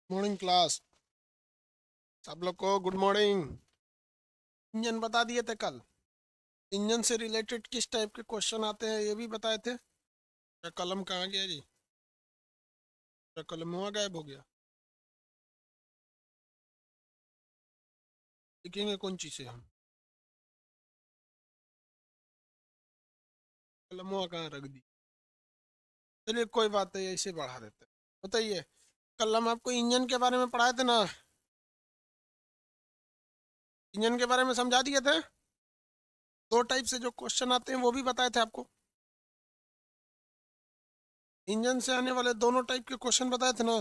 Morning class. सब लोग को गुड मॉर्निंग। इंजन बता दिए थे कल। इंजन से रिलेटेड किस टाइप के क्वेश्चन आते हैं ये भी बताए थे। क्या कलम कहाँ गया जी? क्या कलम हुआ गायब हो गया? लिखेंगे कौन चीज़ से हम? कलम हुआ कहाँ रख दी? चलिए कोई बात नहीं, ऐसे बढ़ा देते हैं। बताइए, कल हम आपको इंजन के बारे में पढ़ाए थे ना। इंजन के बारे में समझा दिए थे। दो टाइप से जो क्वेश्चन आते हैं वो भी बताए थे आपको। इंजन से आने वाले दोनों टाइप के क्वेश्चन बताए थे ना।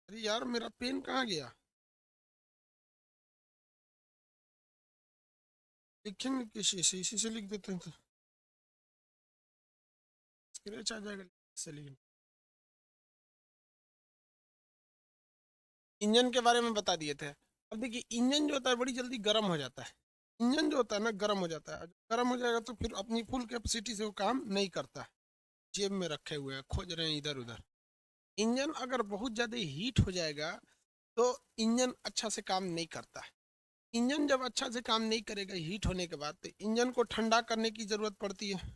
अरे यार, मेरा पेन कहाँ गया? लिखेंगे किसी से, इसी से लिख देते हैं तो स्क्रैच आ जाएगा। चलिए, इंजन के बारे में बता दिए थे। अब देखिए, इंजन जो होता है बड़ी जल्दी गर्म हो जाता है। इंजन जो होता है ना गर्म हो जाता है। गर्म हो जाएगा तो फिर अपनी फुल कैपेसिटी से वो काम नहीं करता है। जेब में रखे हुए हैं, खोज रहे हैं इधर उधर। इंजन अगर बहुत ज़्यादा हीट हो जाएगा तो इंजन अच्छा से काम नहीं करता है। इंजन जब अच्छा से काम नहीं करेगा हीट होने के बाद, तो इंजन को ठंडा करने की ज़रूरत पड़ती है।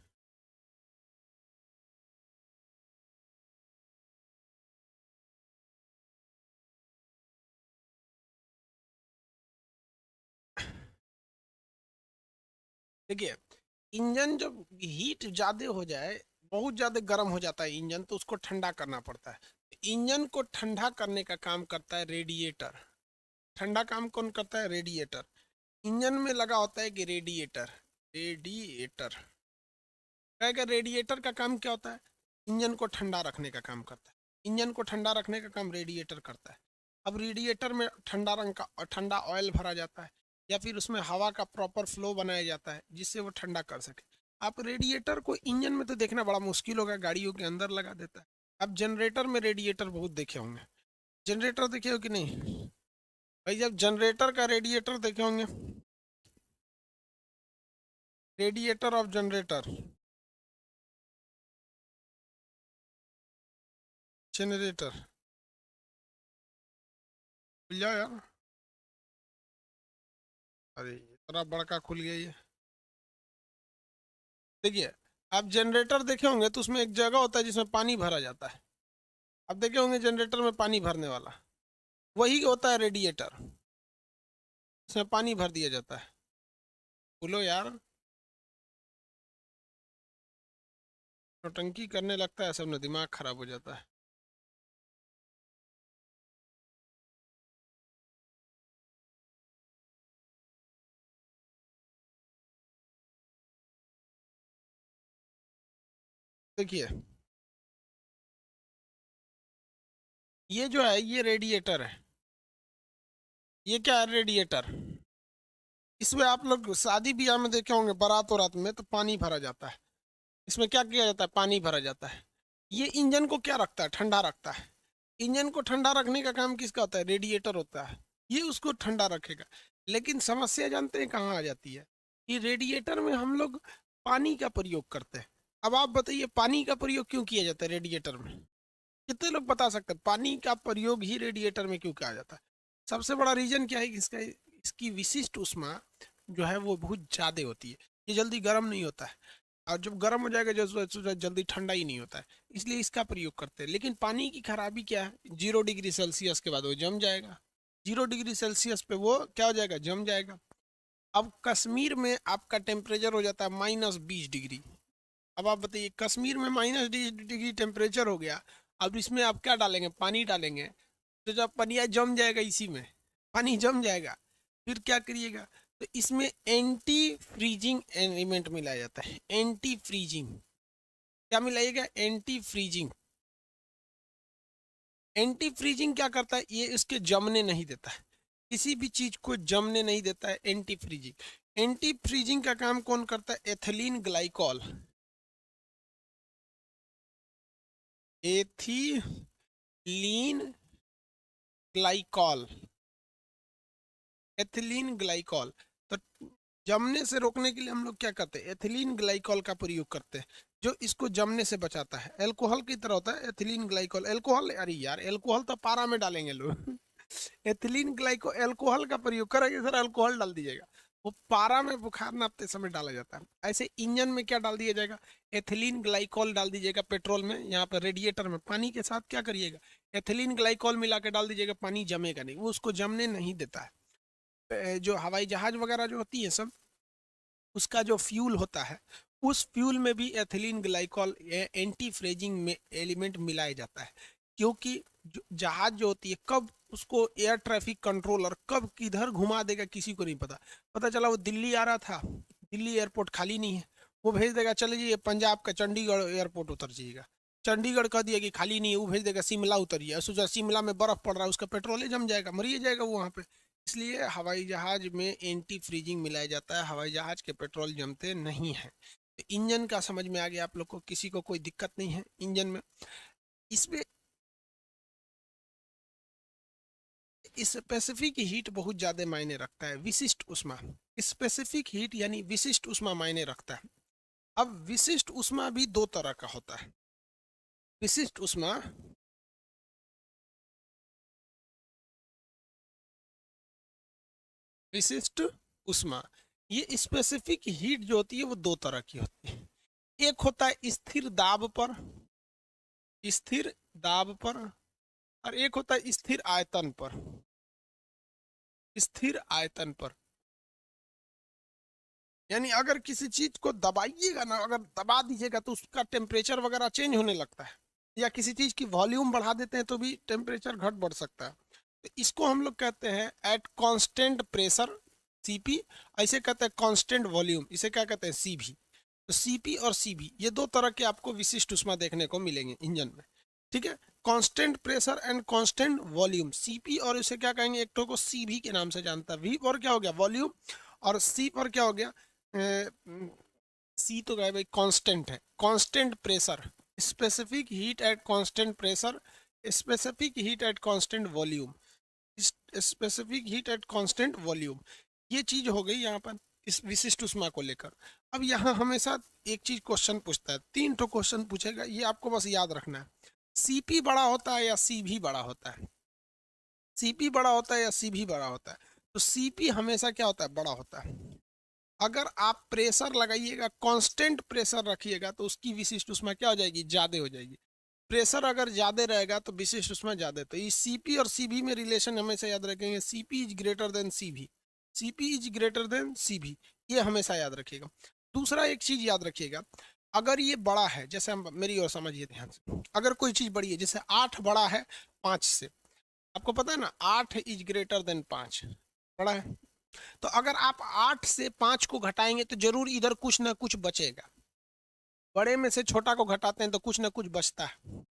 देखिए, इंजन जब हीट ज़्यादा हो जाए, बहुत ज़्यादा गर्म हो जाता है इंजन, तो उसको ठंडा करना पड़ता है। इंजन को ठंडा करने का काम करता है रेडिएटर। ठंडा काम कौन करता है? रेडिएटर। इंजन में लगा होता है कि रेडिएटर। रेडिएटर क्या? रेडिएटर का काम क्या होता है? इंजन को ठंडा रखने का काम करता है। इंजन को ठंडा रखने का काम रेडिएटर करता है। अब रेडिएटर में ठंडा रंग का ठंडा ऑयल भरा जाता है, या फिर उसमें हवा का प्रॉपर फ्लो बनाया जाता है जिससे वो ठंडा कर सके। आप रेडिएटर को इंजन में तो देखना बड़ा मुश्किल होगा, गाड़ियों के अंदर लगा देता है। आप जनरेटर में रेडिएटर बहुत देखे होंगे। जनरेटर देखे हो कि नहीं भाई? जब जनरेटर का रेडिएटर देखे होंगे, रेडिएटर ऑफ जनरेटर, जनरेटर। खुल जाओ यार। अरे इतना बड़का खुल गया ये। देखिए, आप जनरेटर देखे होंगे तो उसमें एक जगह होता है जिसमें पानी भरा जाता है। आप देखे होंगे जनरेटर में पानी भरने वाला, वही होता है रेडिएटर। इसमें पानी भर दिया जाता है। बोलो यार, नौटंकी करने लगता है सब ना, दिमाग खराब हो जाता है। देखिए, ये जो है ये रेडिएटर है। ये क्या है? रेडिएटर। इसमें आप लोग शादी ब्याह में देखे होंगे, बारात और रात में तो पानी भरा जाता है। इसमें क्या किया जाता है? पानी भरा जाता है। ये इंजन को क्या रखता है? ठंडा रखता है। इंजन को ठंडा रखने का काम किसका होता है? रेडिएटर होता है। ये उसको ठंडा रखेगा। लेकिन समस्या जानते हैं कहाँ आ जाती है? कि रेडिएटर में हम लोग पानी का प्रयोग करते हैं। अब आप बताइए, पानी का प्रयोग क्यों किया जाता है रेडिएटर में? कितने लोग बता सकते हैं पानी का प्रयोग ही रेडिएटर में क्यों किया जाता है? सबसे बड़ा रीजन क्या है कि इसका, इसकी विशिष्ट ऊष्मा जो है वो बहुत ज़्यादा होती है। ये जल्दी गर्म नहीं होता है, और जब गर्म हो जाएगा जल्दी ठंडा ही नहीं होता है। इसलिए इसका प्रयोग करते हैं। लेकिन पानी की खराबी क्या है? 0 डिग्री सेल्सियस के बाद वो जम जाएगा। 0 डिग्री सेल्सियस पे वो क्या हो जाएगा? जम जाएगा। अब कश्मीर में आपका टेम्परेचर हो जाता है -20 डिग्री। अब आप बताइए, कश्मीर में -20 डिग्री टेम्परेचर हो गया। अब इसमें आप क्या डालेंगे? पानी डालेंगे, तो जब पनिया जम जाएगा, इसी में पानी जम जाएगा। फिर क्या करिएगा? तो इसमें एंटी फ्रीजिंग एलिमेंट मिलाया जाता है। एंटी फ्रीजिंग क्या मिलाइएगा? Anti freezing. एंटी फ्रीजिंग क्या करता है? ये इसके जमने नहीं देता है। किसी भी चीज को जमने नहीं देता है एंटी फ्रीजिंग। एंटी फ्रीजिंग का काम कौन करता है? Ethylene glycol. Ethylene glycol. Ethylene glycol. तो जमने से रोकने के लिए हम लोग क्या करते हैं, एथिलीन ग्लाइकॉल का प्रयोग करते हैं, जो इसको जमने से बचाता है। अल्कोहल की तरह होता है एथिलीन ग्लाइकॉल। अल्कोहल, अरे यार अल्कोहल तो पारा में डालेंगे लोग एथिलीन ग्लाइको अल्कोहल का प्रयोग करेंगे सर, अल्कोहल डाल दीजिएगा, वो पारा में बुखार नापते समय डाला जाता है। ऐसे इंजन में क्या डाल दिया जाएगा, एथिलीन ग्लाइकॉल डाल दीजिएगा पेट्रोल में, यहाँ पर रेडिएटर में पानी के साथ क्या करिएगा, एथिलीन ग्लाइकॉल मिला के डाल दीजिएगा, पानी जमेगा नहीं, वो उसको जमने नहीं देता है। जो हवाई जहाज वगैरह जो होती है सब, उसका जो फ्यूल होता है, उस फ्यूल में भी एथिलीन ग्लाइकॉल एंटी फ्रेजिंग में एलिमेंट मिलाया जाता है। क्योंकि जहाज जो होती है, कब उसको एयर ट्रैफिक कंट्रोलर कब किधर घुमा देगा किसी को नहीं पता। पता चला वो दिल्ली आ रहा था, दिल्ली एयरपोर्ट खाली नहीं है, वो भेज देगा चले जाइए पंजाब का चंडीगढ़ एयरपोर्ट उतर जाइएगा। चंडीगढ़ कह दिया कि खाली नहीं है, वो भेज देगा शिमला उतरिए, सोचा शिमला में बर्फ पड़ रहा है, उसका पेट्रोल ही जम जाएगा, मरिए जाएगा वो वहाँ पे। इसलिए हवाई जहाज में एंटी फ्रीजिंग मिलाया जाता है, हवाई जहाज के पेट्रोल जमते नहीं हैं। तो इंजन का समझ में आ गया आप लोग को, किसी को कोई दिक्कत नहीं है इंजन में। इसमें स्पेसिफिक हीट बहुत ज्यादा मायने रखता है, विशिष्ट उष्मा। स्पेसिफिक हीट यानी विशिष्ट उष्मा मायने रखता है। अब विशिष्ट उष्मा भी दो तरह का होता है। विशिष्ट उष्मा, विशिष्ट उष्मा, ये स्पेसिफिक हीट जो होती है वो दो तरह की होती है। एक होता है स्थिर दाब पर, स्थिर दाब पर, और एक होता है स्थिर आयतन पर, स्थिर आयतन पर। यानी अगर किसी चीज को दबाइएगा ना, अगर दबा दीजिएगा तो उसका टेम्परेचर वगैरह चेंज होने लगता है, या किसी चीज की वॉल्यूम बढ़ा देते हैं तो भी टेम्परेचर घट बढ़ सकता है। तो इसको हम लोग कहते हैं एट कांस्टेंट प्रेशर, सीपी। ऐसे कहते हैं कांस्टेंट वॉल्यूम, इसे क्या कहते हैं, सीवी। तो सीपी और सीवी ये दो तरह के आपको विशिष्ट उष्मा देखने को मिलेंगे इंजन में। ठीक है, constant pressure and constant volume, CP, और इसे क्या कहेंगे, एक तो को सीवी के नाम से जानता है, वी और क्या हो गया वॉल्यूम, और सी पर क्या हो गया, सी तो क्या भाई कांस्टेंट है, constant pressure, specific heat at constant pressure, specific heat at constant volume, specific heat at constant volume. ये चीज हो गई यहाँ पर इस विशिष्ट उष्मा को लेकर। अब यहाँ हमेशा एक चीज क्वेश्चन पूछता है, तीन तो क्वेश्चन पूछेगा, ये आपको बस याद रखना है। सीपी बड़ा होता है या सीवी बड़ा होता है, सीपी बड़ा होता है या सीवी बड़ा होता है। तो सीपी हमेशा क्या होता है, बड़ा होता है। अगर आप प्रेशर लगाइएगा, कांस्टेंट प्रेशर रखिएगा, तो उसकी विशिष्ट उष्मा क्या हो जाएगी, ज्यादा हो जाएगी। प्रेशर अगर ज्यादा रहेगा तो विशिष्ट उष्मा ज्यादा। तो ये सीपी और सीवी में रिलेशन हमेशा याद रखेंगे, CP is greater then CV, CP is greater then CV, ये हमेशा याद रखिएगा। दूसरा एक चीज याद रखिएगा, अगर ये बड़ा है, जैसे हम, मेरी ओर समझिए ध्यान से, अगर कोई चीज बड़ी है, जैसे 8 बड़ा है 5 से, आपको पता है ना 8 इज ग्रेटर देन 5, बड़ा है। तो अगर आप 8 से 5 को घटाएंगे तो जरूर इधर कुछ ना कुछ बचेगा, बड़े में से छोटा को घटाते हैं तो कुछ ना कुछ बचता है।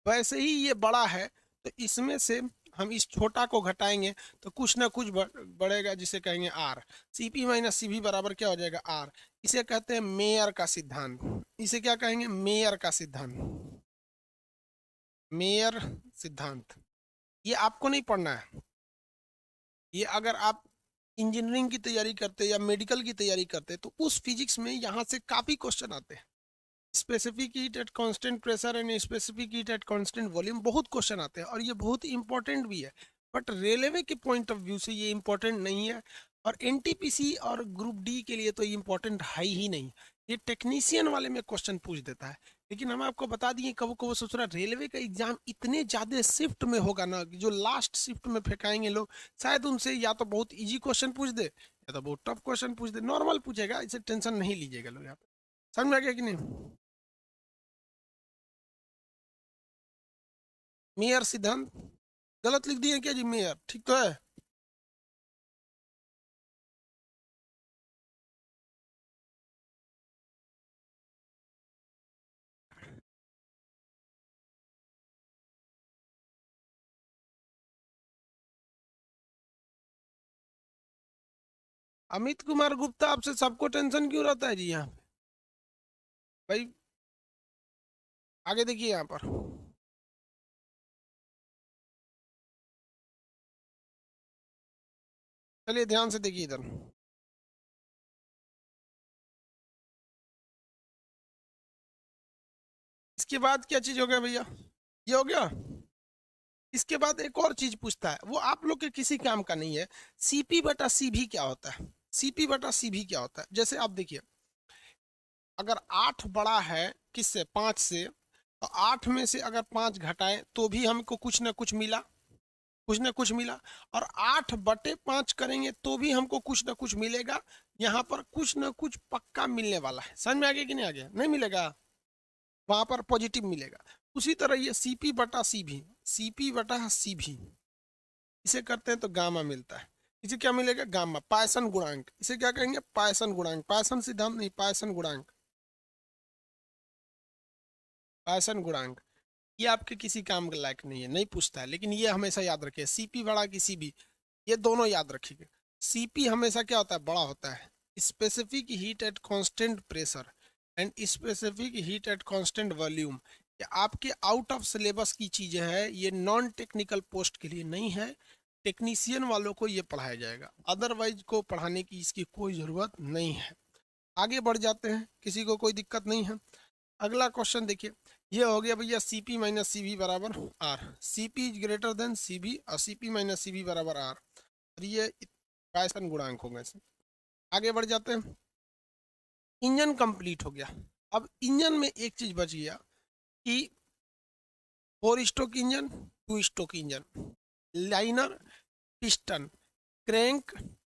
वैसे ही ये बड़ा है, तो इसमें से हम इस छोटा को घटाएंगे तो कुछ ना कुछ बढ़ेगा, जिसे कहेंगे आर। सीपी माइनस सीवी बराबर क्या हो जाएगा, आर। इसे कहते हैं मेयर का सिद्धांत, इसे क्या कहेंगे, मेयर का सिद्धांत, मेयर सिद्धांत। ये आपको नहीं पढ़ना है, ये अगर आप इंजीनियरिंग की तैयारी करते या मेडिकल की तैयारी करते तो उस फिजिक्स में यहाँ से काफी क्वेश्चन आते हैं। Specific heat at constant pressure and specific heat at constant volume, बहुत क्वेश्चन आते हैं और ये बहुत इंपॉर्टेंट भी है। बट रेलवे के पॉइंट ऑफ व्यू से ये इंपॉर्टेंट नहीं है, और एनटीपीसी और ग्रुप डी के लिए तो ये इंपॉर्टेंट है ही नहीं। ये टेक्नीशियन वाले में क्वेश्चन पूछ देता है। लेकिन हम आपको बता दिए, कब को वो सोच रहा रेलवे का एग्जाम इतने ज्यादा शिफ्ट में होगा ना, कि जो लास्ट शिफ्ट में फेंकाएंगे लोग, शायद उनसे या तो बहुत इजी क्वेश्चन पूछ दे या तो बहुत टफ क्वेश्चन पूछ दे, नॉर्मल पूछेगा, इसे टेंशन नहीं लीजिएगा लोग यहाँ पे। समझ में आ गया कि नहीं। मेयर सिद्धांत गलत लिख दिए क्या जी, मेयर ठीक तो है। अमित कुमार गुप्ता, आपसे सबको टेंशन क्यों रहता है जी यहाँ पे भाई। आगे देखिए यहाँ पर, चलिए ध्यान से देखिए इधर। इसके बाद क्या चीज हो गया भैया, ये हो गया। इसके बाद एक और चीज पूछता है, वो आप लोग के किसी काम का नहीं है। सीपी बटा सीभी क्या होता है? सीपी बटा सीभी क्या होता है? जैसे आप देखिए, अगर 8 बड़ा है किससे, 5 से, तो 8 में से अगर 5 घटाएं तो भी हमको कुछ ना कुछ मिला, कुछ ना कुछ मिला। और 8/5 करेंगे तो भी हमको कुछ ना कुछ मिलेगा। यहाँ पर कुछ ना कुछ पक्का मिलने वाला है। समझ में आ गया कि नहीं आ गया? नहीं मिलेगा, वहां पर पॉजिटिव मिलेगा। उसी तरह ये सीपी बटा सीभी, सीपी बटा सीभी, इसे करते हैं तो गामा मिलता है। इसे क्या मिलेगा? गामा, पायसन गुणांक। इसे क्या कहेंगे? पायसन गुणांक। पायसन सिद्धांत नहीं, पायसन गुणांक, पायसन गुणांक। ये आपके किसी काम के लायक नहीं है, नहीं पूछता है, लेकिन ये हमेशा याद रखिए, सीपी बड़ा की सीबी, ये दोनों याद रखिएगा। सीपी हमेशा क्या होता है? बड़ा होता है। Specific heat at constant pressure and specific heat at constant volume. ये आपके आउट ऑफ सिलेबस की चीजें हैं, ये नॉन टेक्निकल पोस्ट के लिए नहीं है। टेक्नीशियन वालों को ये पढ़ाया जाएगा, अदरवाइज को पढ़ाने की इसकी कोई ज़रूरत नहीं है। आगे बढ़ जाते हैं, किसी को कोई दिक्कत नहीं है। अगला क्वेश्चन देखिए, ये हो गया भैया सीपी माइनस सीबी बराबर R. CP is greater than CB और सीपी माइनस सीबी बराबर आर, और ये पायसन गुणांक हो गए। आगे बढ़ जाते हैं। इंजन कंप्लीट हो गया। अब इंजन में एक चीज बच गया कि 4 stroke engine, 2 stroke engine, liner, piston, crank,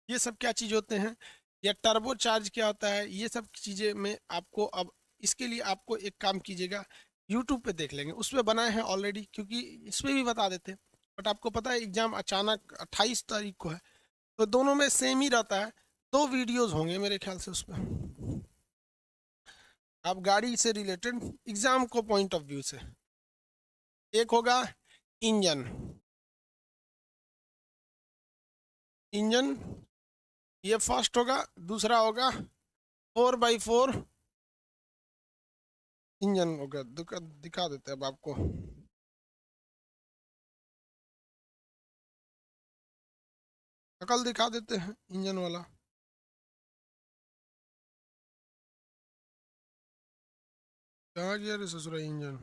ये सब क्या चीज होते हैं, या टर्बो चार्ज क्या होता है, ये सब चीजें में आपको, अब इसके लिए आपको एक काम कीजिएगा, यूट्यूब पे देख लेंगे, उस पर बनाए हैं ऑलरेडी, क्योंकि इस पर भी बता देते हैं। बट आपको पता है एग्जाम अचानक 28 तारीख को है, तो दोनों में सेम ही रहता है। 2 वीडियोस होंगे मेरे ख्याल से उस पर, आप गाड़ी से रिलेटेड एग्जाम को पॉइंट ऑफ व्यू से। एक होगा इंजन, इंजन ये फर्स्ट होगा। दूसरा होगा 4x4 इंजन होगा। दिखा देते हैं अब आपको। शक्ल दिखा देते हैं इंजन वाला। कहाँ गया रे ससुरा इंजन?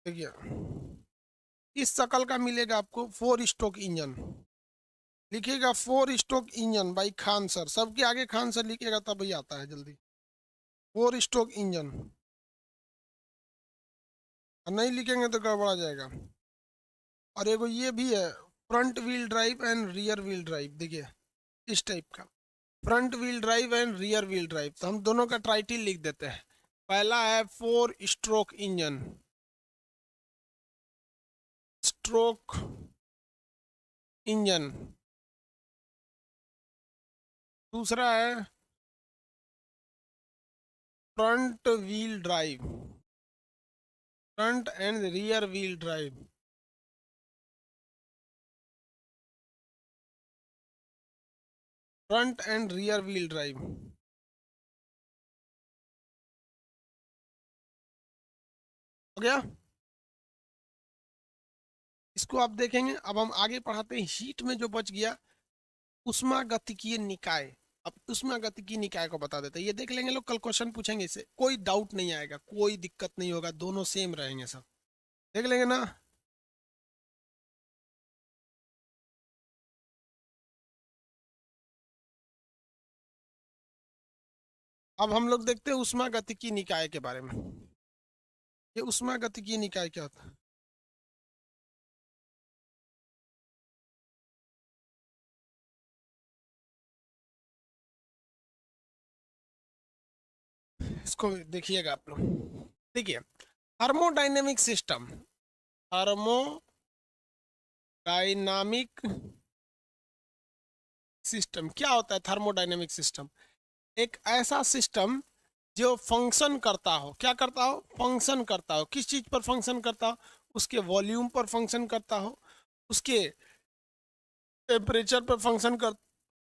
देखिए, इस शक्ल का मिलेगा आपको 4 स्ट्रोक इंजन। लिखिएगा 4 stroke engine by Khan sir, सबके आगे खान सर लिखिएगा तब ही आता है जल्दी। 4 स्ट्रोक इंजन, नहीं लिखेंगे तो गड़बड़ा जाएगा। और एगो ये भी है, front wheel drive and rear wheel drive. देखिए इस टाइप का, front wheel drive and rear wheel drive, तो हम दोनों का टाइटल लिख देते हैं। पहला है 4 स्ट्रोक इंजन, स्ट्रोक इंजन। दूसरा है front wheel drive, front end rear wheel drive. Front end rear wheel drive हो गया। इसको आप देखेंगे। अब हम आगे पढ़ाते हैं, हीट में जो बच गया उष्मागतिकीय निकाय। अब उष्मागतिकीय निकाय को बता देते हैं, ये देख लेंगे लोग, कल क्वेश्चन पूछेंगे इससे, कोई डाउट नहीं आएगा, कोई दिक्कत नहीं होगा, दोनों सेम रहेंगे सब, देख लेंगे ना। अब हम लोग देखते हैं उष्मागतिकीय निकाय के बारे में। ये उष्मागतिकीय निकाय क्या होता है? इसको देखिएगा आप लोग। देखिए, थर्मोडाइनेमिक सिस्टम, थर्मोडाइनामिक सिस्टम क्या होता है? थर्मोडाइनेमिक सिस्टम एक ऐसा सिस्टम जो फंक्शन करता हो, क्या करता हो? फंक्शन करता हो। किस चीज पर फंक्शन करता हो? उसके वॉल्यूम पर फंक्शन करता हो, उसके टेम्परेचर पर फंक्शन कर,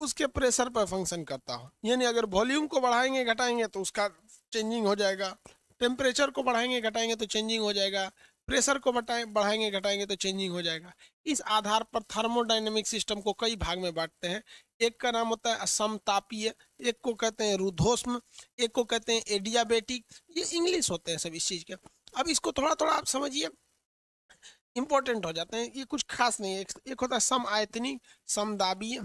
उसके प्रेशर पर फंक्शन करता हो। यानी अगर वॉल्यूम को बढ़ाएंगे घटाएंगे तो उसका चेंजिंग हो जाएगा, टेम्परेचर को बढ़ाएंगे घटाएंगे तो चेंजिंग हो जाएगा, प्रेशर को बढ़ाएंगे घटाएंगे तो चेंजिंग हो जाएगा। इस आधार पर थर्मोडायनेमिक सिस्टम को कई भाग में बांटते हैं। एक का नाम होता है समतापीय, एक को कहते हैं रुद्धोष्म, एक को कहते हैं एडियाबेटिक। ये इंग्लिश होते हैं सब इस चीज के। अब इसको थोड़ा थोड़ा आप समझिए, इंपॉर्टेंट हो जाते हैं, ये कुछ खास नहीं है। एक होता है सम आयतनिक, समदाबीय,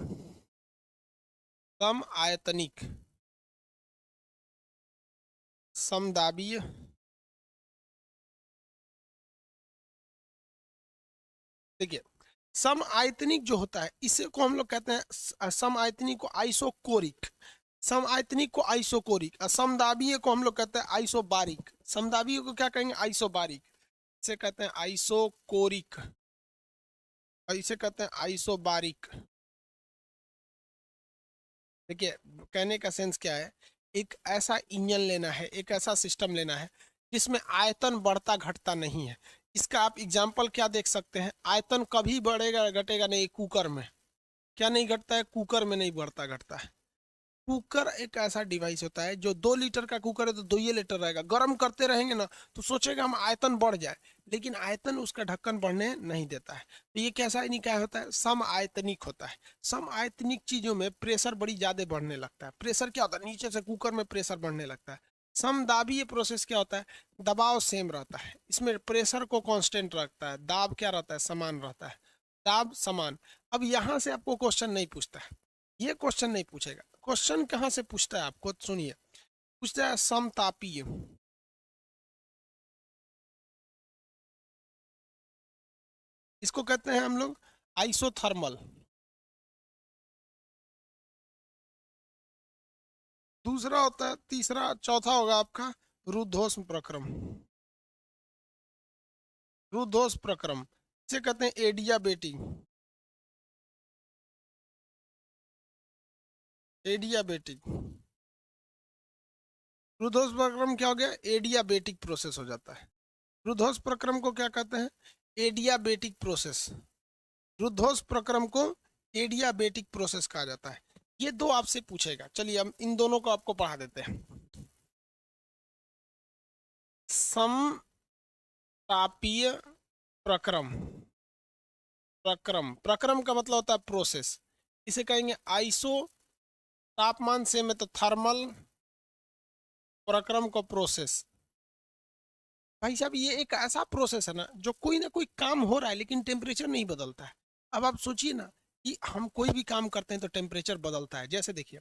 सम आयतनिक, समदाबीय, देखिए सम आयतनिक जो होता है इसे को हम लोग कहते हैं सम आयतनिक को आइसोकोरिक, सम आयतनिक को आइसोकोरिक, और समदाबीय को हम लोग कहते हैं आइसोबारिक। समदाबीय को क्या कहेंगे? आइसोबारिक। इसे कहते हैं आइसोकोरिक और इसे कहते हैं आइसोबारिक। देखिए कहने का सेंस क्या है, एक ऐसा इंजन लेना है, एक ऐसा सिस्टम लेना है जिसमें आयतन बढ़ता घटता नहीं है। इसका आप एग्जाम्पल क्या देख सकते हैं, आयतन कभी बढ़ेगा घटेगा नहीं कुकर में। क्या नहीं घटता है? कुकर में नहीं बढ़ता घटता है। कुकर एक ऐसा डिवाइस होता है जो 2 लीटर का कुकर है तो 2 लीटर रहेगा, गर्म करते रहेंगे ना तो सोचेगा हम आयतन बढ़ जाए, लेकिन आयतन उसका ढक्कन बढ़ने नहीं देता है। तो ये कैसा नहीं क्या होता है? सम आयतनिक होता है। सम आयतनिक चीजों में प्रेशर बड़ी ज्यादा बढ़ने लगता है। प्रेशर क्या होता है? नीचे से कुकर में प्रेशर बढ़ने लगता है। समदाबीय प्रोसेस क्या होता है? दबाव सेम रहता है, इसमें प्रेशर को कांस्टेंट रखता है, दाब क्या रहता है? समान रहता है, दाब समान। अब यहाँ से आपको क्वेश्चन नहीं पूछता है, ये क्वेश्चन नहीं पूछेगा। क्वेश्चन कहाँ से पूछता है आपको? सुनिए, पूछता है समतापीय, इसको कहते हैं हम लोग आइसोथर्मल। दूसरा होता है, तीसरा चौथा होगा आपका रुद्धोष्म प्रक्रम। रुद्धोष्म प्रक्रम इसे कहते हैं एडियाबेटिक, एडियाबेटिक। रुद्धोष्म प्रक्रम क्या हो गया? एडियाबेटिक प्रोसेस हो जाता है। रुद्धोष्म प्रक्रम को क्या कहते हैं? Adiabatic process. रुद्धोष्म प्रक्रम को एडियाबेटिक प्रोसेस कहा जाता है। ये दो आपसे पूछेगा, चलिए हम इन दोनों को आपको पढ़ा देते हैं। समतापीय प्रक्रम, प्रक्रम, प्रक्रम का मतलब होता है प्रोसेस। इसे कहेंगे आइसो, तापमान से में तो थर्मल, प्रक्रम को प्रोसेस। भाई साहब ये एक ऐसा प्रोसेस है ना कोई काम हो रहा है लेकिन टेम्परेचर नहीं बदलता है। अब आप सोचिए ना कि हम कोई भी काम करते हैं तो टेम्परेचर बदलता है। जैसे देखिए,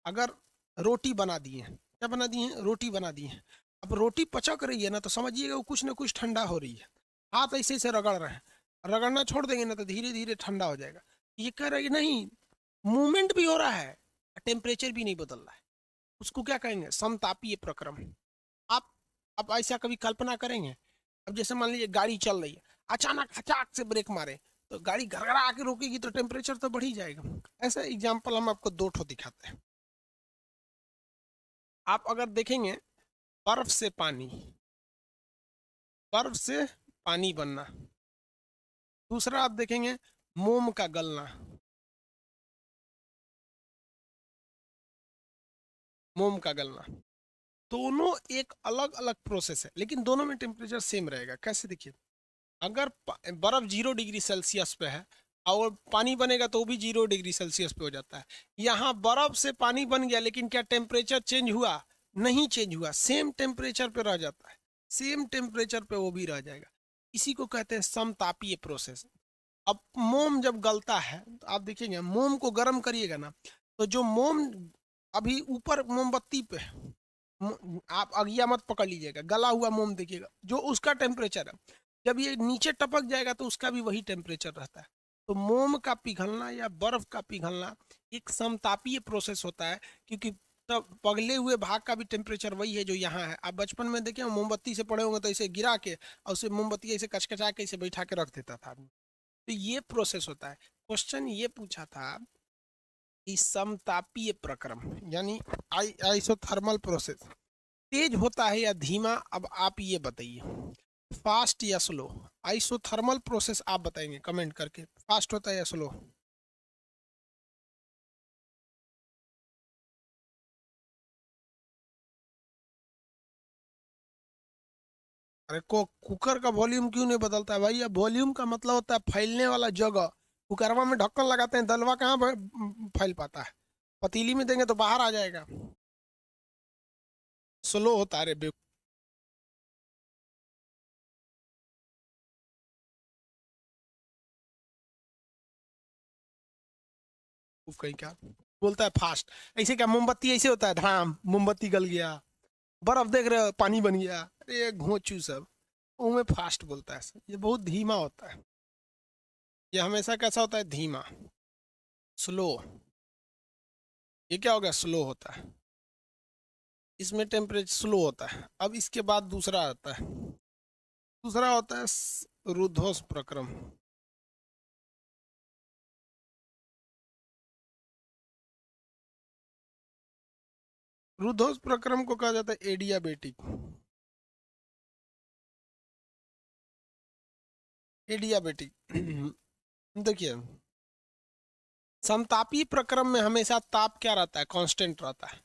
अगर रोटी बना दिए हैं, क्या बना दिए हैं? रोटी बना दी है। अब रोटी पचक रही है ना तो समझिएगा वो कुछ ना कुछ ठंडा हो रही है। हाथ ऐसे ऐसे रगड़ रहे हैं, रगड़ना छोड़ देंगे ना तो धीरे धीरे ठंडा हो जाएगा। ये कह रहे नहीं, मूवमेंट भी हो रहा है, टेम्परेचर भी नहीं बदल रहा है। उसको क्या कहेंगे? समतापीय प्रक्रम। आप आप ऐसा कभी कल्पना करेंगे? अब जैसे मान लीजिए गाड़ी चल रही है, अचानक हचाक से ब्रेक मारे तो गाड़ी घरघरा के रोकेगी तो टेम्परेचर तो बढ़ ही जाएगा। ऐसा एग्जांपल हम आपको दो ठो दिखाते हैं। आप अगर देखेंगे, बर्फ से पानी, बर्फ से पानी बनना। दूसरा आप देखेंगे मोम का गलना, मोम का गलना। दोनों एक अलग अलग प्रोसेस है लेकिन दोनों में टेम्परेचर सेम रहेगा। कैसे? देखिए, अगर बर्फ 0 डिग्री सेल्सियस पे है और पानी बनेगा तो वो भी 0 डिग्री सेल्सियस पे हो जाता है। यहाँ बर्फ से पानी बन गया लेकिन क्या टेम्परेचर चेंज हुआ? नहीं चेंज हुआ, सेम टेम्परेचर पे रह जाता है, सेम टेम्परेचर पे वो भी रह जाएगा। इसी को कहते हैं समतापीय प्रोसेस। अब मोम जब गलता है तो आप देखेंगे, मोम को गर्म करिएगा ना तो जो मोम अभी ऊपर मोमबत्ती पे है, आप अगिया मत पकड़ लीजिएगा, गला हुआ मोम देखिएगा जो उसका टेम्परेचर है, जब ये नीचे टपक जाएगा तो उसका भी वही टेम्परेचर रहता है। तो मोम का पिघलना या बर्फ का पिघलना एक समतापीय प्रोसेस होता है, क्योंकि तब पगले हुए भाग का भी टेम्परेचर वही है जो यहाँ है। आप बचपन में देखे मोमबत्ती से पड़े होंगे तो इसे गिरा के और उसे मोमबत्ती ऐसे कचकचा के इसे बैठा के रख देता था आदमी। तो ये प्रोसेस होता है। क्वेश्चन ये पूछा था कि समतापीय प्रक्रम यानी आइसोथर्मल प्रोसेस तेज होता है या धीमा? अब आप ये बताइए, फास्ट या स्लो? आइसोथर्मल प्रोसेस आप बताएंगे कमेंट करके, फास्ट होता है या स्लो? अरे कुकर का वॉल्यूम क्यों नहीं बदलता है भाई? अब वॉल्यूम का मतलब होता है फैलने वाला जगह। कुकरवा में ढक्कन लगाते हैं, दलवा कहाँ फैल पाता है? पतीली में देंगे तो बाहर आ जाएगा। स्लो होता है रे बेवकूफ कहीं का। बोलता है फास्ट। ऐसे क्या मोमबत्ती ऐसे होता है, धाम मोमबत्ती गल गया। बर्फ देख रहे हो, पानी बन गया। अरे घोंचू सब। उनमें फास्ट बोलता है, ये बहुत धीमा होता है। ये हमेशा कैसा होता है? धीमा, स्लो। ये क्या हो गया? स्लो होता है। इसमें टेम्परेचर स्लो होता है। अब इसके बाद दूसरा आता है। दूसरा होता है रुद्धोष प्रक्रम। रुद्धोष प्रक्रम को कहा जाता है एडियाबेटिक। एडियाबेटिक देखिए, समतापी प्रक्रम में हमेशा ताप क्या रहता है? कांस्टेंट रहता है।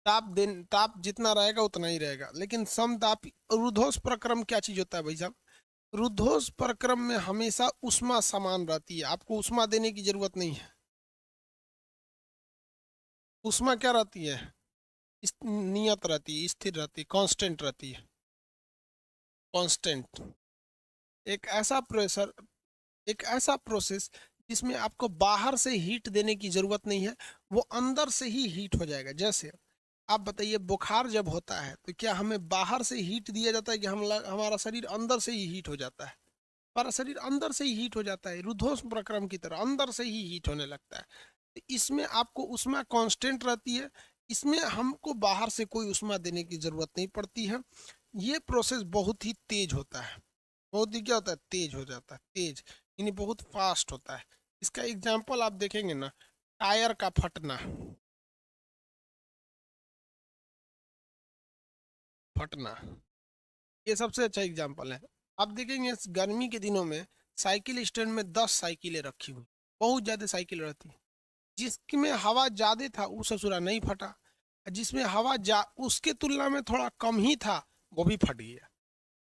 ताप जितना रहेगा उतना ही रहेगा। लेकिन समतापी रुद्धोष प्रक्रम क्या चीज होता है भाई साहब? रुद्धोष प्रक्रम में हमेशा ऊष्मा समान रहती है, आपको ऊष्मा देने की जरूरत नहीं है। ऊष्मा क्या रहती है? नियत रहती है, स्थिर रहती है, कांस्टेंट रहती है। कांस्टेंट। एक ऐसा प्रेशर, एक ऐसा प्रोसेस जिसमें आपको बाहर से हीट देने की जरूरत नहीं है, वो अंदर से ही हीट हो जाएगा। जैसे आप बताइए, बुखार जब होता है तो क्या हमें बाहर से हीट दिया जाता है कि हमारा शरीर अंदर से ही हीट हो जाता है? हमारा शरीर अंदर से ही हीट हो जाता है, रुद्धोष प्रक्रम की तरह अंदर से ही हीट होने लगता है। तो इसमें आपको ऊष्मा कांस्टेंट रहती है। इसमें हमको बाहर से कोई ऊष्मा देने की जरूरत नहीं पड़ती है। ये प्रोसेस बहुत ही तेज होता है। बहुत ही क्या होता है? तेज हो जाता है। तेज यानी बहुत फास्ट होता है। इसका एग्जाम्पल आप देखेंगे ना, टायर का फटना। फटना ये सबसे अच्छा एग्जाम्पल है। आप देखेंगे इस गर्मी के दिनों में साइकिल स्टैंड में 10 साइकिलें रखी हुई, बहुत ज्यादा साइकिल रहती है। जिसमें हवा ज्यादा था वो ससुरा नहीं फटा, जिसमें उसके तुलना में थोड़ा कम ही था वो भी फट गया।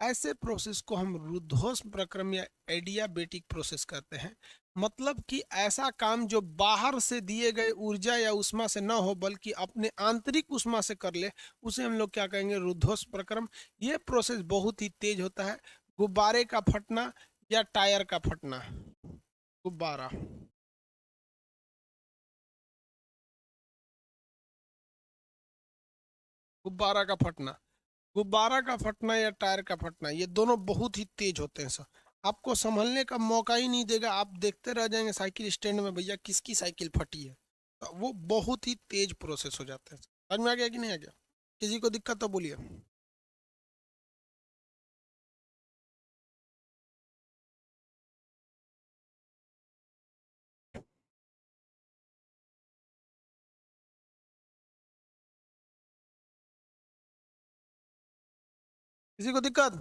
ऐसे प्रोसेस को हम रुद्धोष प्रक्रम या एडियाबेटिक प्रोसेस कहते हैं। मतलब कि ऐसा काम जो बाहर से दिए गए ऊर्जा या उष्मा से न हो बल्कि अपने आंतरिक उष्मा से कर ले, उसे हम लोग क्या कहेंगे? रुद्धोष प्रक्रम। ये प्रोसेस बहुत ही तेज होता है। गुब्बारे का फटना या टायर का फटना। गुब्बारा। गुब्बारा का फटना। गुब्बारा का फटना या टायर का फटना, ये दोनों बहुत ही तेज होते हैं सर। आपको संभलने का मौका ही नहीं देगा, आप देखते रह जाएंगे साइकिल स्टैंड में भैया किसकी साइकिल फटी है। तो वो बहुत ही तेज प्रोसेस हो जाता है। समझ में आ गया कि नहीं आ गया? किसी को दिक्कत तो बोलिए। किसी को दिक्कत?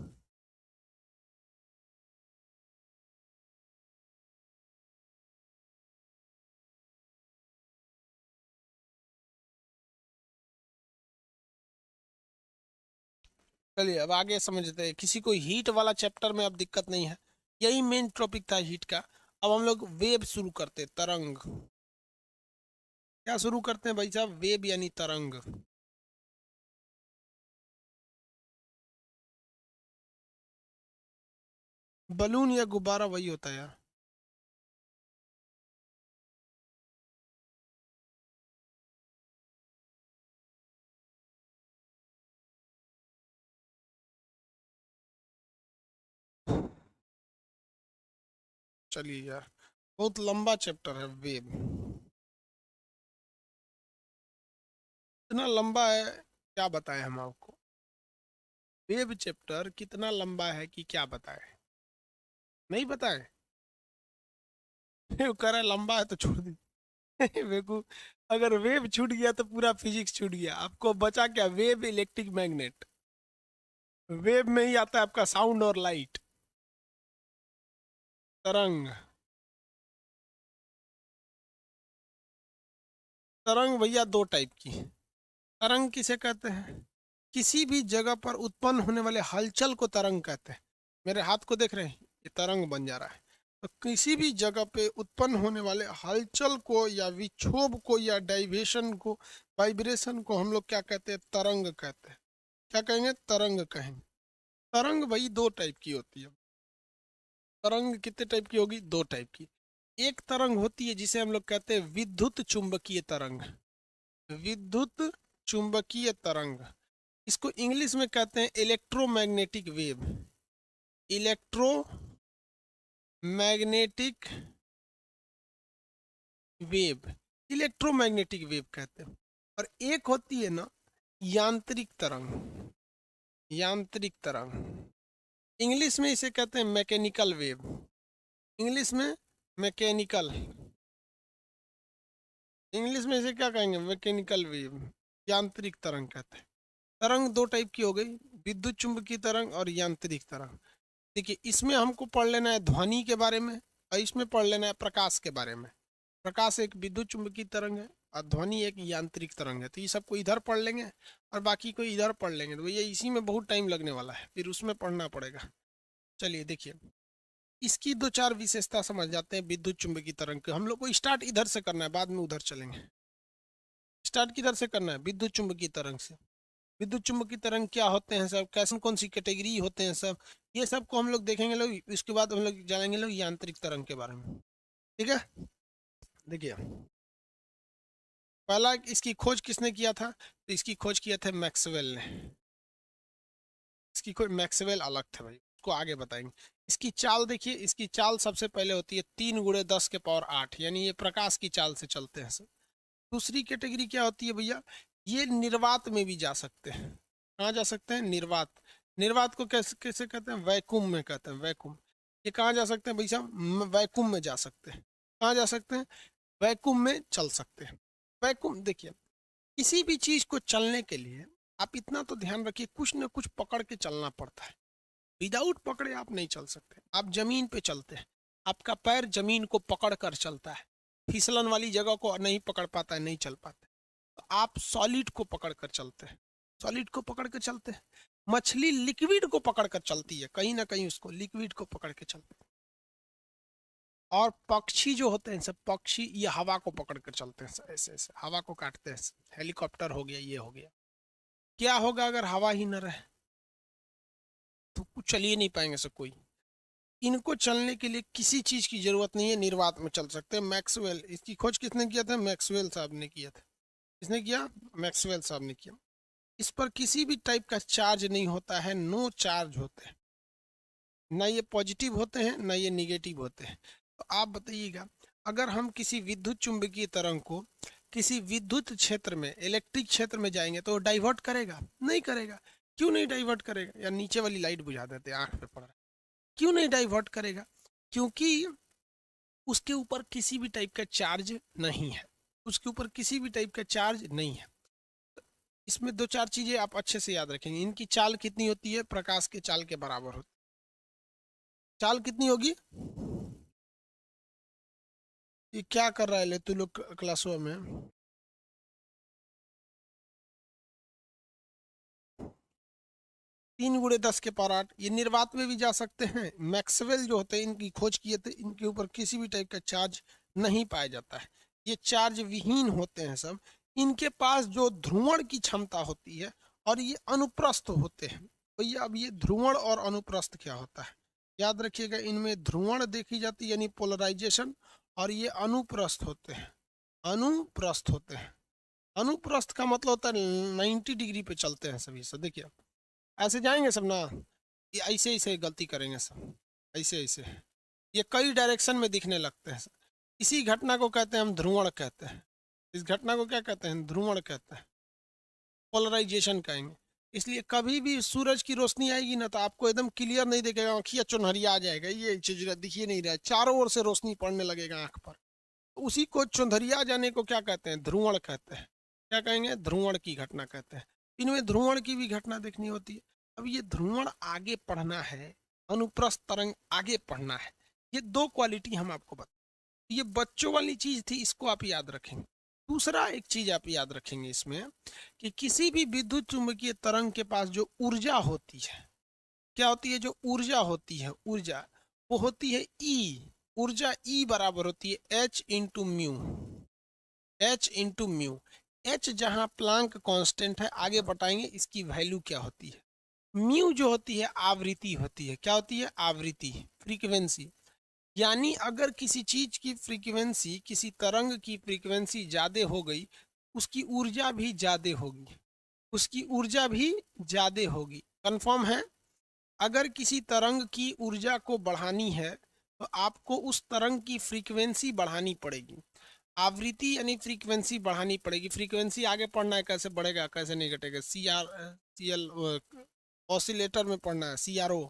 चलिए अब आगे समझते हैं। किसी को हीट वाला चैप्टर में अब दिक्कत नहीं है, यही मेन टॉपिक था हीट का। अब हम लोग वेब शुरू करते हैं, तरंग। क्या शुरू करते हैं भाई साहब? वेब यानी तरंग। बलून या गुब्बारा वही होता है यार। चलिए यार, बहुत लंबा चैप्टर है वेब। इतना लंबा है, क्या बताएं हम आपको? वेब चैप्टर कितना लंबा है कि क्या बताएं? नहीं बताएं? वो कह रहा है लंबा है तो छोड़ दी। वेकू, अगर वेब छूट गया तो पूरा फिजिक्स छूट गया। आपको बचा क्या? Web, electric magnet. वेब में ही आता है आपका साउंड और लाइट। तरंग। तरंग भैया दो टाइप की है। तरंग किसे कहते हैं? किसी भी जगह पर उत्पन्न होने वाले हलचल को तरंग कहते हैं। मेरे हाथ को देख रहे हैं, ये तरंग बन जा रहा है। तो किसी भी जगह पे उत्पन्न होने वाले हलचल को या विक्षोभ को या डाइवेशन को, वाइब्रेशन को हम लोग क्या कहते हैं? तरंग कहते हैं। क्या कहेंगे? तरंग कहेंगे। तरंग भाई दो टाइप की होती है। तरंग कितने टाइप की होगी? दो टाइप की। एक तरंग होती है जिसे हम लोग कहते हैं विद्युत चुंबकीय तरंग। विद्युत चुंबकीय तरंग, इसको इंग्लिश में कहते हैं electromagnetic wave. Electromagnetic wave, electromagnetic wave कहते हैं। और एक होती है ना यांत्रिक तरंग। यांत्रिक तरंग, इंग्लिश में इसे कहते हैं मैकेनिकल वेव। इंग्लिश में मैकेनिकल, इंग्लिश में इसे क्या कहेंगे? मैकेनिकल वेव, यांत्रिक तरंग कहते हैं। तरंग दो टाइप की हो गई, विद्युत चुंबकीय तरंग और यांत्रिक तरंग। देखिए, इसमें हमको पढ़ लेना है ध्वनि के बारे में और इसमें पढ़ लेना है प्रकाश के बारे में। प्रकाश एक विद्युत चुंबकीय तरंग है और ध्वनि एक यांत्रिक तरंग है। तो ये सबको इधर पढ़ लेंगे और बाकी को इधर पढ़ लेंगे, तो भैया इसी में बहुत टाइम लगने वाला है, फिर उसमें पढ़ना पड़ेगा। चलिए देखिए, इसकी दो चार विशेषता समझ जाते हैं विद्युत चुंबकीय तरंग के। हम लोग को स्टार्ट इधर से करना है, बाद में उधर चलेंगे। स्टार्ट किधर से करना है? विद्युत चुंबकीय तरंग से। विद्युत चुंबकीय तरंग क्या होते हैं सब, कैसे कौन सी कैटेगरी होते हैं सब, ये सब को हम लोग देखेंगे लोग। इसके बाद हम लोग जानेंगे लोग यांत्रिक तरंग के बारे में। ठीक है, देखिए पहला इसकी खोज किसने किया था? तो इसकी खोज किया था मैक्सवेल ने। इसकी खोज मैक्सवेल अलग था भाई, उसको आगे बताएंगे। इसकी चाल देखिए, इसकी चाल सबसे पहले होती है 3 × 10⁸, यानी ये प्रकाश की चाल से चलते हैं सब। दूसरी कैटेगरी क्या होती है भैया? ये निर्वात में भी जा सकते हैं। कहाँ जा सकते हैं? निर्वात। निर्वात को कैसे कैसे कहते हैं? वैक्यूम में कहते हैं, वैक्यूम। ये कहाँ जा सकते हैं भाई साहब? वैक्यूम में जा सकते हैं। कहाँ जा सकते हैं? वैक्यूम में चल सकते हैं। वैक्यूम, देखिए किसी भी चीज को चलने के लिए आप इतना तो ध्यान रखिए, कुछ न कुछ पकड़ के चलना पड़ता है। विदाउट पकड़े आप नहीं चल सकते। आप जमीन पे चलते हैं, आपका पैर जमीन को पकड़ कर चलता है, फिसलन वाली जगह को नहीं पकड़ पाता है, नहीं चल पाते। तो आप सॉलिड को पकड़ कर चलते हैं, सॉलिड को पकड़ कर चलते हैं। मछली लिक्विड को पकड़ कर चलती है, कहीं ना कहीं उसको लिक्विड को पकड़ के चलते हैं। और पक्षी जो होते हैं सब, पक्षी ये हवा को पकड़ कर चलते हैं, ऐसे ऐसे हवा को काटते हैं। हेलीकॉप्टर हो गया, ये हो गया। क्या होगा अगर हवा ही न रहे? तो कुछ चल ही नहीं पाएंगे सब कोई। इनको चलने के लिए किसी चीज की जरूरत नहीं है, निर्वात में चल सकते हैं। मैक्सवेल, इसकी खोज किसने किया था? मैक्सवेल साहब ने किया था। किसने किया? मैक्सवेल साहब ने किया। इस पर किसी भी टाइप का चार्ज नहीं होता है, नो चार्ज होते हैं। ना ये पॉजिटिव होते हैं ना ये निगेटिव होते हैं। तो आप बताइएगा, अगर हम किसी विद्युत चुंबकीय तरंग को किसी विद्युत क्षेत्र में, इलेक्ट्रिक क्षेत्र में जाएंगे तो डाइवर्ट करेगा? नहीं करेगा। क्यों नहीं डाइवर्ट करेगा? या नीचे वाली लाइट बुझा देते, आंख पे पड़ रहा है। क्यों नहीं डाइवर्ट करेगा? क्योंकि उसके ऊपर किसी भी टाइप का चार्ज नहीं है, उसके ऊपर किसी भी टाइप का चार्ज नहीं है। इसमें दो चार चीजें आप अच्छे से याद रखेंगे। इनकी चाल कितनी होती है? प्रकाश के चाल के बराबर होती है। चाल कितनी होगी? ये क्या कर रहा है ले तू लोग क्लासों में? 3 × 10⁸। ये निर्वात में भी जा सकते हैं। मैक्सवेल जो होते हैं, इनकी खोज किए थे, इनके ऊपर किसी भी टाइप का चार्ज नहीं पाया जाता है, ये चार्ज विहीन होते हैं सब। इनके पास जो ध्रुवण की क्षमता होती है और ये अनुप्रस्थ होते हैं। भैया अब ये ध्रुवण और अनुप्रस्थ क्या होता है याद रखिएगा। इनमें ध्रुवण देखी जाती है यानी पोलराइजेशन, और ये अनुप्रस्थ होते हैं। अनुप्रस्थ होते हैं। अनुप्रस्थ का मतलब होता है 90 डिग्री पे चलते हैं सभी से। देखिए ऐसे जाएंगे सब ना, ये ऐसे ऐसे गलती करेंगे सब, ऐसे ऐसे। ये कई डायरेक्शन में दिखने लगते हैं। इसी घटना को कहते हैं हम ध्रुवण कहते हैं। इस घटना को क्या कहते हैं? ध्रुवण कहते हैं, पोलराइजेशन कहेंगे। इसलिए कभी भी सूरज की रोशनी आएगी ना तो आपको एकदम क्लियर नहीं दिखेगा, आँखिया चुनहरिया आ जाएगा, ये चीज दिखिए नहीं रहा है, चारों ओर से रोशनी पड़ने लगेगा आँख पर। तो उसी को चुंधरिया जाने को क्या कहते हैं? ध्रुवण कहते हैं। क्या कहेंगे? ध्रुवण की घटना कहते हैं। इनमें ध्रुवण की भी घटना देखनी होती है। अब ये ध्रुवण आगे पढ़ना है, अनुप्रस्थ तरंग आगे पढ़ना है। ये दो क्वालिटी हम आपको बता, ये बच्चों वाली चीज थी, इसको आप याद रखेंगे। दूसरा एक चीज आप याद रखेंगे इसमें कि किसी भी विद्युत चुंबकीय तरंग के पास जो ऊर्जा होती है, क्या होती है, जो ऊर्जा होती है, ऊर्जा वो होती है ई। ऊर्जा ई बराबर होती है H into mu. H into mu. H जहां प्लांक कांस्टेंट है, आगे बताएंगे इसकी वैल्यू क्या होती है। म्यू जो होती है आवृत्ति होती है। क्या होती है? आवृत्ति, फ्रीक्वेंसी। यानी अगर किसी चीज की फ्रीक्वेंसी, किसी तरंग की फ्रीक्वेंसी ज्यादा हो गई, उसकी ऊर्जा भी ज्यादा होगी, उसकी ऊर्जा भी ज्यादा होगी। कंफर्म है? अगर किसी तरंग की ऊर्जा को बढ़ानी है तो आपको उस तरंग की फ्रीक्वेंसी बढ़ानी पड़ेगी। आवृत्ति यानी फ्रीक्वेंसी बढ़ानी पड़ेगी। फ्रीक्वेंसी आगे पढ़ना है, कैसे बढ़ेगा कैसे नहीं घटेगा, सी एल ऑसिलेटर में पढ़ना है, CRO,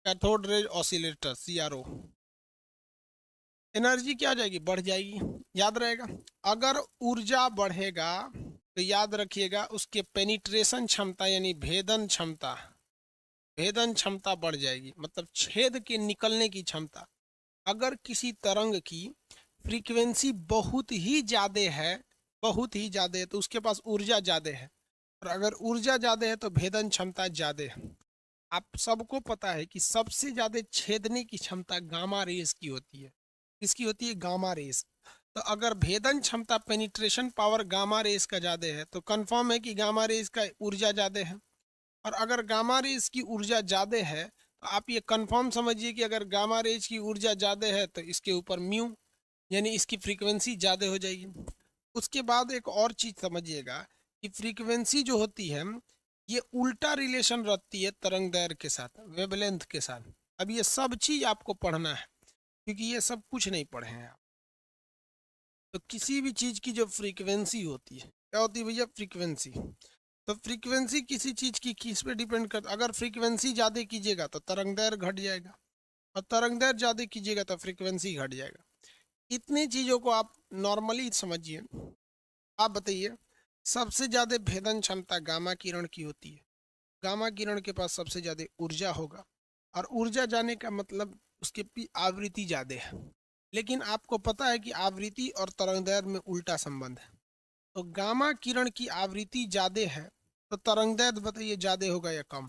cathode rays oscillator, CRO। Energy क्या हो जाएगी? बढ़ जाएगी। याद रहेगा, अगर ऊर्जा बढ़ेगा तो याद रखिएगा उसके पेनिट्रेशन क्षमता यानी भेदन क्षमता, भेदन क्षमता बढ़ जाएगी, मतलब छेद के निकलने की क्षमता। अगर किसी तरंग की फ्रीक्वेंसी बहुत ही ज्यादा है, बहुत ही ज्यादा है, तो उसके पास ऊर्जा ज्यादा है, और अगर ऊर्जा ज्यादा है तो भेदन क्षमता ज्यादा है। आप सबको पता है कि सबसे ज्यादा छेदने की क्षमता गामा रेस की होती है। किसकी होती है? Gamma rays. तो अगर भेदन क्षमता, पेनिट्रेशन पावर गामा रेस का ज्यादा है, तो कंफर्म है कि गामा रेस का ऊर्जा ज्यादा है। और अगर गामा रेस की ऊर्जा ज़्यादा है तो आप ये कंफर्म समझिए कि अगर गामा रेज की ऊर्जा ज़्यादा है तो इसके ऊपर म्यू यानी इसकी फ्रीक्वेंसी ज़्यादा हो जाएगी। उसके बाद एक और चीज़ समझिएगा कि फ्रीक्वेंसी जो होती है ये उल्टा रिलेशन रखती है तरंग दैर्घ्य के साथ, वेवलेंथ के साथ। अब ये सब चीज़ आपको पढ़ना है क्योंकि ये सब कुछ नहीं पढ़े हैं आप। तो किसी भी चीज़ की जो फ्रीक्वेंसी होती है, क्या होती है भैया? फ्रीक्वेंसी। तो फ्रीक्वेंसी किसी चीज की किस पे डिपेंड करता? अगर फ्रीक्वेंसी ज्यादा कीजिएगा तो तरंगदैर्घ्य घट जाएगा, और तरंगदैर्घ्य ज्यादा कीजिएगा तो फ्रीक्वेंसी घट जाएगा। इतनी चीजों को आप नॉर्मली समझिए। आप बताइए, सबसे ज्यादा भेदन क्षमता गामा किरण की होती है। गामा किरण के पास सबसे ज्यादा ऊर्जा होगा, और ऊर्जा जाने का मतलब उसकी आवृत्ति ज्यादा है। लेकिन आपको पता है कि आवृत्ति और तरंगदैर्घ्य में उल्टा संबंध है। तो गामा किरण की आवृत्ति ज्यादा है तो तरंगदैर्घ्य बताइए ज्यादा होगा या कम?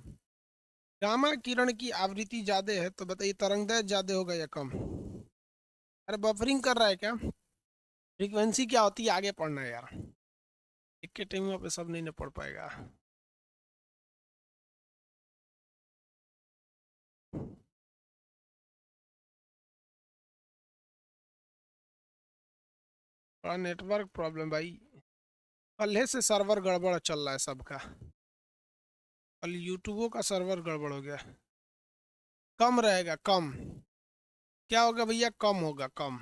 गामा किरण की आवृत्ति ज्यादा है तो बताइए तरंगदैर्घ्य ज्यादा होगा या कम? अरे बफरिंग कर रहा है क्या? फ्रीक्वेंसी क्या होती है आगे पढ़ना है यार, एक के टाइम पे सब नहीं ना पढ़ पाएगा। थोड़ा नेटवर्क प्रॉब्लम भाई, कल से सर्वर गड़बड़ चल रहा है सबका। कल यूट्यूबों का सर्वर गड़बड़ हो गया। कम रहेगा, कम। क्या होगा भैया? कम होगा, कम।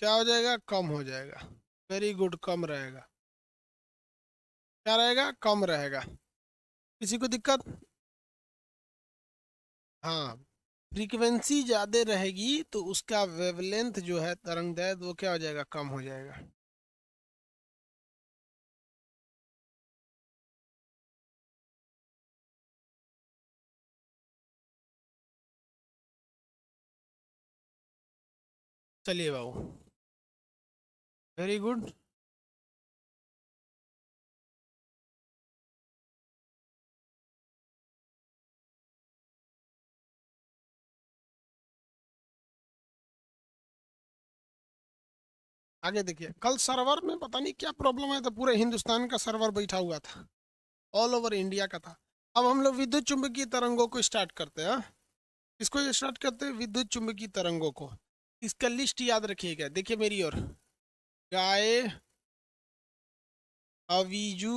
क्या हो जाएगा? कम हो जाएगा। वेरी गुड, कम रहेगा। क्या रहेगा? कम रहेगा। किसी को दिक्कत? हाँ, फ्रीक्वेंसी ज़्यादा रहेगी तो उसका वेवलेंथ जो है तरंगदैर्घ्य वो क्या हो जाएगा? कम हो जाएगा। चलिए बाबू, वेरी गुड। आगे देखिए, कल सर्वर में पता नहीं क्या प्रॉब्लम है, तो पूरे हिंदुस्तान का सर्वर बैठा हुआ था, ऑल ओवर इंडिया का था। अब हम लोग विद्युत चुंबकीय तरंगों को स्टार्ट करते हैं। इसको स्टार्ट करते हैं विद्युत चुंबकीय तरंगों को। इसका लिस्ट याद रखिएगा, देखिए मेरी ओर। गाय, अवीजू,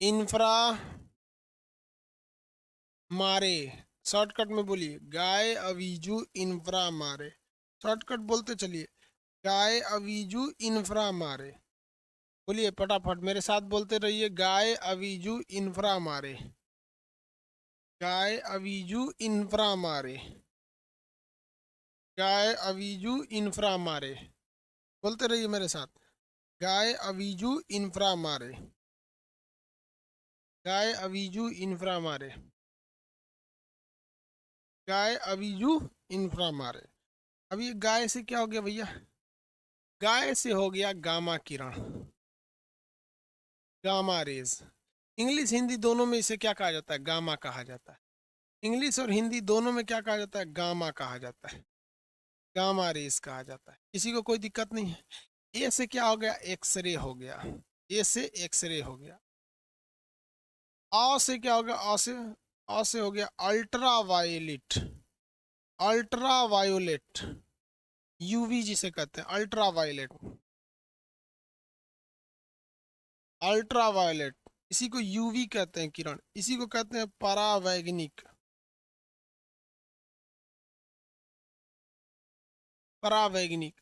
इंफ्रा, मारे। शॉर्टकट में बोलिए, गाय, अवीजू, इंफ्रा, मारे। शॉर्टकट बोलते चलिए, गाय, अवीजू, इंफ्रा, मारे। बोलिए फटाफट मेरे साथ बोलते रहिए, गाय, अवीजू, इंफ्रा, मारे। गाय, अवीजू, इंफ्रा, मारे। गाय, अवीजू, इंफ्रा, मारे। बोलते रहिए मेरे साथ, गाय, अवीजू, इंफ्रा, मारे। गाय, अवीजू, इंफ्रा, मारे। गाय अविजु इंफ्रा मारे। अब ये गाय से क्या हो गया भैया, गाय से हो गया गामा किरण, गामा रेज। इंग्लिश हिंदी दोनों में इसे क्या कहा जाता है, गामा कहा जाता है। इंग्लिश और हिंदी दोनों में क्या कहा जाता है, गामा कहा जाता है, गामा रेज कहा जाता है। किसी को कोई दिक्कत नहीं है। ए से क्या हो गया, एक्सरे हो गया, ए से एक्सरे हो गया। आ से क्या हो गया, आ से हो गया ultra violet, ultra violet, UV जिसे कहते हैं अल्ट्रा वायलेट, अल्ट्रा वायलेट। इसी को यूवी कहते हैं किरण, इसी को कहते हैं परावैगनिक, परावैगनिक।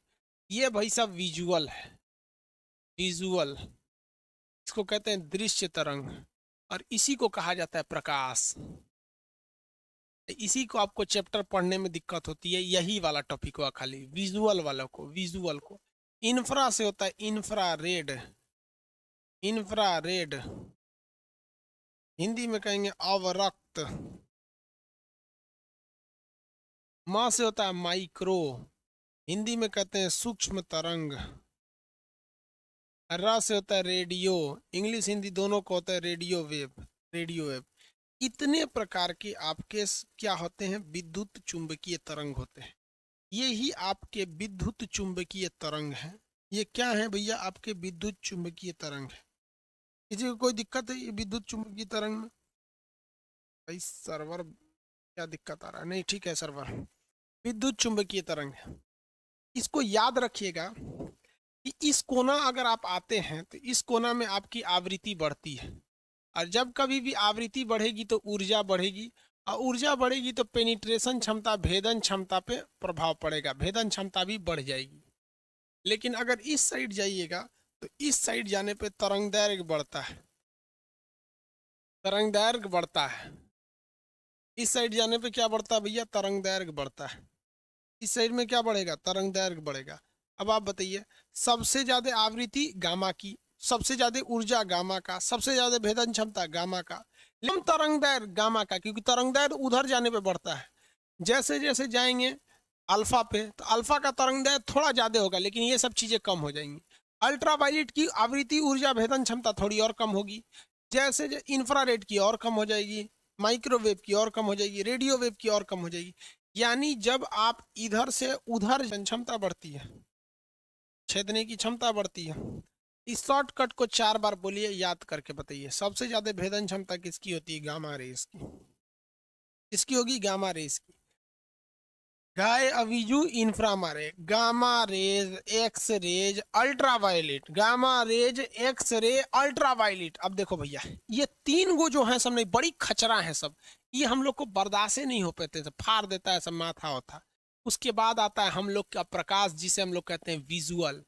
ये भाई साहब विजुअल है, विजुअल, इसको कहते हैं दृश्य तरंग, और इसी को कहा जाता है प्रकाश। इसी को आपको चैप्टर पढ़ने में दिक्कत होती है, यही वाला टॉपिक हुआ खाली, विजुअल वाला को, विजुअल को। इंफ्रा से होता है इंफ्रारेड, इंफ्रारेड, हिंदी में कहेंगे अवरक्त। मा से होता है माइक्रो, हिंदी में कहते हैं सूक्ष्म तरंग। र से होता है रेडियो, इंग्लिश हिंदी दोनों को होता है रेडियो वेव, रेडियो वेव। इतने प्रकार के आपके क्या होते हैं, विद्युत चुंबकीय तरंग होते हैं। ये ही आपके विद्युत चुंबकीय तरंग हैं। ये क्या है भैया, आपके विद्युत चुंबकीय तरंग है। किसी को कोई दिक्कत है ये विद्युत चुंबकीय तरंग में? भाई सर्वर क्या दिक्कत आ रहा है, नहीं ठीक है सर्वर। विद्युत चुंबकीय तरंग है, इसको याद रखिएगा कि इस कोना अगर आप आते हैं तो इस कोना में आपकी आवृत्ति बढ़ती है, और जब कभी भी आवृत्ति बढ़ेगी तो ऊर्जा बढ़ेगी, और ऊर्जा बढ़ेगी तो पेनिट्रेशन क्षमता, भेदन क्षमता पे प्रभाव पड़ेगा, भेदन क्षमता भी बढ़ जाएगी। लेकिन अगर इस साइड जाइएगा तो इस साइड जाने पे तरंग दैर्घ्य बढ़ता है, तरंग दैर्घ्य बढ़ता है। इस साइड जाने पे क्या बढ़ता है भैया, तरंग दैर्घ्य बढ़ता है। इस साइड में क्या बढ़ेगा, तरंग दैर्घ्य बढ़ेगा। अब आप बताइए, सबसे ज्यादा आवृत्ति गामा की, सबसे ज्यादा ऊर्जा गामा का, सबसे ज्यादा भेदन क्षमता गामा का, लेकिन तरंग दैर्घ्य गामा का, क्योंकि तरंग दैर्घ्य उधर जाने पे बढ़ता है। जैसे जैसे जाएंगे अल्फा पे तो अल्फा का तरंग दैर्घ्य थोड़ा ज्यादा होगा, लेकिन ये सब चीजें कम हो जाएंगी। अल्ट्रावायलेट की आवृत्ति ऊर्जा भेदन क्षमता थोड़ी और कम होगी, जैसे इंफ्रारेड की और कम हो जाएगी, माइक्रोवेव की और कम हो जाएगी, रेडियो वेव की और कम हो जाएगी। यानी जब आप इधर से उधर क्षमता बढ़ती है, छेदने की क्षमता बढ़ती है। इस शॉर्टकट को 4 बार बोलिए, याद करके बताइए। सबसे ज्यादा भेदन क्षमता किसकी होती है, गामा रेस की, किसकी होगी, गामा रेस की। गाय अविजु इंफ्रा मारे, gamma rays, X rays, ultraviolet, gamma rays, X ray, ultraviolet. अब देखो भैया, ये 3 गो जो है सब नहीं, बड़ी खचरा है सब, ये हम लोग को बर्दाश्त नहीं हो पाते, फाड़ देता है सब माथा होता। उसके बाद आता है हम लोग का प्रकाश, जिसे हम लोग कहते हैं विजुअल।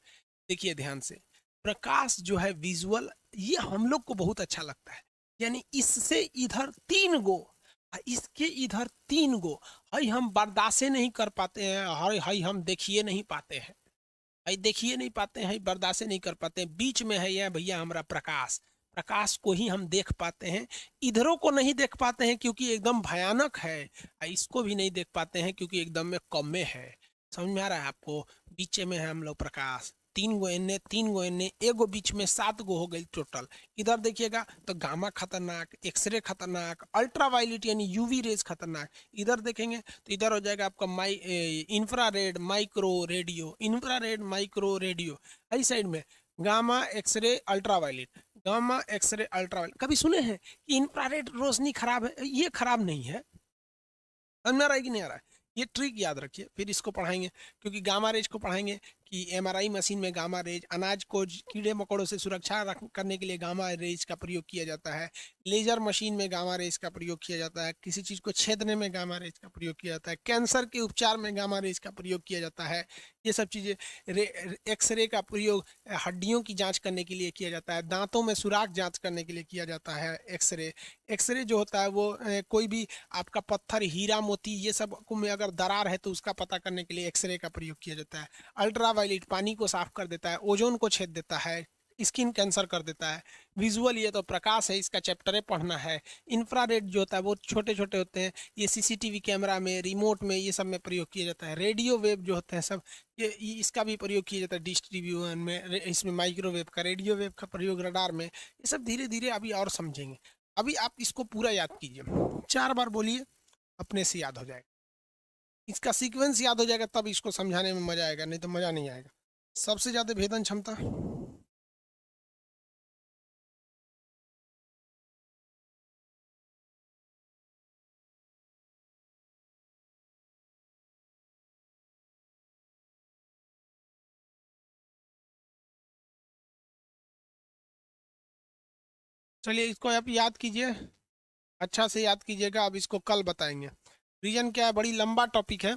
देखिए ध्यान से, प्रकाश जो है विजुअल, ये हम लोग को बहुत अच्छा लगता है। यानी इससे इधर 3 गो, इसके इधर 3 गो, हई हम बर्दाश्त नहीं कर पाते हैं, हई हई हम देखिए नहीं पाते हैं, हई देखिए नहीं पाते हैं, बर्दाश्त नहीं कर पाते हैं। बीच में है यह भैया हमारा प्रकाश, प्रकाश को ही हम देख पाते हैं। इधरों को नहीं देख पाते हैं क्योंकि एकदम भयानक है, इसको भी नहीं देख पाते हैं क्योंकि एकदम में कम में है। समझ में आ रहा है आपको? बीच में है हम लोग प्रकाश, 3 गो एने, 3 गो एने, एगो बीच में, 7 गो हो गई टोटल। इधर देखिएगा तो गामा खतरनाक, एक्सरे खतरनाक, अल्ट्रावायलेट यानी यूवी रेज खतरनाक। इधर देखेंगे तो इधर हो जाएगा आपका infrared, micro, radio, infrared, micro, radio. इस साइड में gamma, X ray, ultraviolet, gamma, X ray, ultraviolet. कभी सुने हैं कि इंफ्रारेड रोशनी खराब है? ये खराब नहीं है। समझ में आ रहा है कि नहीं आ रहा है? ये ट्रिक याद रखिए, फिर इसको पढ़ाएंगे, क्योंकि गामा रेज को पढ़ाएंगे कि एमआरआई मशीन में गामा रेज, अनाज को कीड़े मकोड़ों से सुरक्षा करने के लिए गामा रेज का प्रयोग किया जाता है, लेजर मशीन में गामा रेज का प्रयोग किया जाता है, किसी चीज़ को छेदने में गामा रेज का प्रयोग किया जाता है, कैंसर के उपचार में गामा रेज का प्रयोग किया जाता है। ये सब चीज़ें, एक्सरे का प्रयोग हड्डियों की जाँच करने के लिए किया जाता है, दांतों में सुराख जाँच करने के लिए किया जाता है। एक्सरे, एक्सरे जो होता है वो कोई भी आपका पत्थर, हीरा मोती, ये सब में अगर दरार है तो उसका पता करने के लिए एक्सरे का प्रयोग किया जाता है। अल्ट्रावायलेट पानी को साफ कर देता है, ओजोन को छेद देता है, स्किन कैंसर कर देता है। विजुअल ये तो प्रकाश है, इसका चैप्टर है पढ़ना है। इंफ्रारेड जो होता है वो छोटे छोटे होते हैं, ये सीसीटीवी कैमरा में, रिमोट में, ये सब में प्रयोग किया जाता है। रेडियो वेव जो होते हैं सब, ये इसका भी प्रयोग किया जाता है डिस्ट्रीब्यूशन में, इसमें माइक्रोवेव का, रेडियो वेव का प्रयोग रडार में। ये सब धीरे धीरे अभी और समझेंगे। अभी आप इसको पूरा याद कीजिए, 4 बार बोलिए, अपने से याद हो जाएगा। इसका सीक्वेंस याद हो जाएगा तब इसको समझाने में मजा आएगा, नहीं तो मजा नहीं आएगा। सबसे ज्यादा भेदन क्षमता, चलिए इसको आप याद कीजिए, अच्छा से याद कीजिएगा। अब इसको कल बताएंगे। रीजन क्या है, बड़ी लंबा टॉपिक है,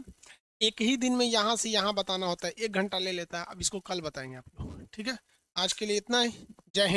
एक ही दिन में यहाँ से यहाँ बताना होता है, 1 घंटा ले लेता है। अब इसको कल बताएंगे आप लोग, ठीक है। आज के लिए इतना ही। जय हिंद।